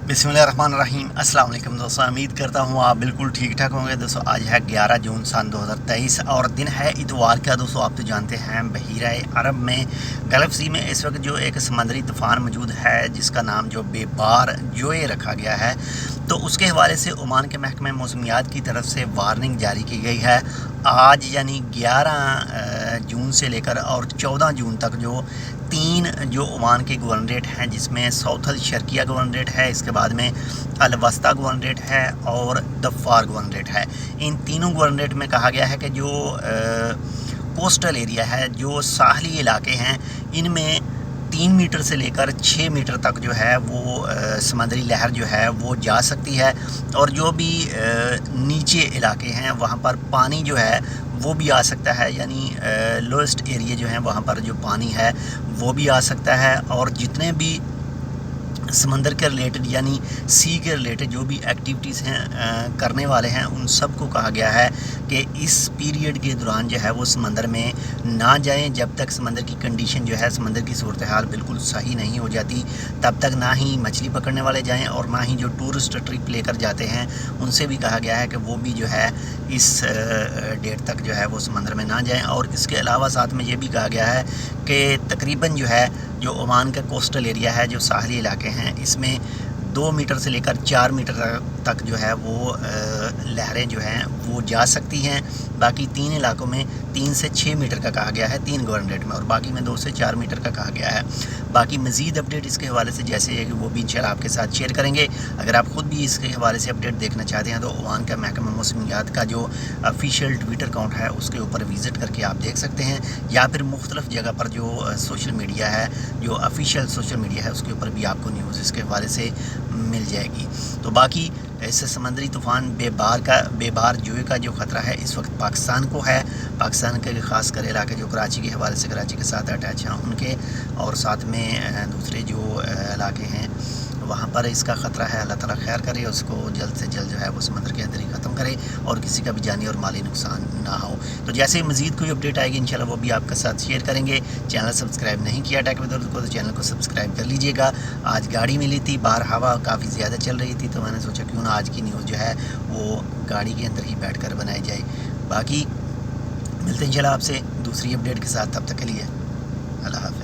बिस्मिल्लाहिर्रहमानिर्रहीम। अस्सलाम वालेकुम दोस्तों, उम्मीद करता हूँ आप बिल्कुल ठीक ठाक होंगे। दोस्तों आज है 11 जून सन 2023 और दिन है इतवार का। दोस्तों आप तो जानते हैं बहीरा अरब में गल्फ सी में इस वक्त जो एक समंदरी तूफ़ान मौजूद है जिसका नाम जो बेबार जोए रखा गया है, तो उसके हवाले से ओमान के महकमे मौसमियात की तरफ से वार्निंग जारी की गई है। आज यानी 11 जून से लेकर और 14 जून तक जो 3 जो ओमान के गवर्नरेट हैं, जिसमें साउथ अल शर्किया गवर्नरेट है, इसके बाद में अल वस्ता गवर्नरेट है और दफ़ार गवर्नरेट है। इन तीनों गवर्नरेट में कहा गया है कि जो कोस्टल एरिया है, जो साहली इलाके हैं, इनमें 3 मीटर से लेकर 6 मीटर तक जो है वो समंदरी लहर जो है वो जा सकती है। और जो भी नीचे इलाके हैं वहाँ पर पानी जो है वो भी आ सकता है, यानी लोएस्ट एरिया जो है वहाँ पर जो पानी है वो भी आ सकता है। और जितने भी समंदर के रिलेटेड यानी सी के रिलेटेड जो भी एक्टिविटीज़ हैं करने वाले हैं, उन सब को कहा गया है कि इस पीरियड के दौरान जो है वो समंदर में ना जाएं जब तक समंदर की कंडीशन जो है, समंदर की सूरत हाल बिल्कुल सही नहीं हो जाती। तब तक ना ही मछली पकड़ने वाले जाएं और ना ही जो टूरिस्ट ट्रिप लेकर जाते हैं उनसे भी कहा गया है कि वो भी जो है इस डेट तक जो है वो समंदर में ना जाएं। और इसके अलावा साथ में ये भी कहा गया है कि तकरीबन जो है जो ओमान का कोस्टल एरिया है, जो साहली इलाके हैं, इसमें 2 मीटर से लेकर 4 मीटर तक जो है वो लहरें जो हैं वो जा सकती हैं। बाकी 3 इलाकों में 3 से 6 मीटर का कहा गया है, 3 गवर्नरेट में, और बाकी में 2 से 4 मीटर का कहा गया है। बाकी मज़ीद अपडेट इसके हवाले से जैसे है कि वो भी इंशाल्लाह आपके साथ शेयर करेंगे। अगर आप ख़ुद भी इसके हवाले से अपडेट देखना चाहते हैं तो ओमान का महकमा मौसमियात का जो ऑफिशियल ट्विटर अकाउंट है उसके ऊपर विज़िट करके आप देख सकते हैं, या फिर मुख्तलिफ़ जगह पर जो सोशल मीडिया है, जो ऑफिशियल सोशल मीडिया है, उसके ऊपर भी आपको न्यूज़ इसके हवाले से मिल जाएगी। तो बाकी ऐसे समंदरी तूफ़ान बेबार जोए का जो ख़तरा है इस वक्त पाकिस्तान को है। पाकिस्तान के ख़ास कर इलाके जो कराची के हवाले से, कराची के साथ अटैच हैं उनके, और साथ में दूसरे जो इलाके हैं वहाँ पर इसका ख़तरा है। अल्लाह ताला खैर करे, उसको जल्द से जल्द जो है वो समंदर के अंदर ही ख़त्म करे और किसी का भी जानी और माली नुकसान ना हो। तो जैसे ही मज़ीद कोई अपडेट आएगी इंशाल्लाह वो भी आपके साथ शेयर करेंगे। चैनल सब्सक्राइब नहीं किया टेक विद उर्दू को तो चैनल को सब्सक्राइब कर लीजिएगा। आज गाड़ी मिली थी, बाहर हवा काफ़ी ज़्यादा चल रही थी, तो मैंने सोचा क्यों ना आज की न्यूज़ जो है वो गाड़ी के अंदर ही बैठ कर बनाई जाए। बाकी मिलते हैं इंशाल्लाह आपसे दूसरी अपडेट के साथ, तब तक के लिए अल्लाह हाफ़िज़।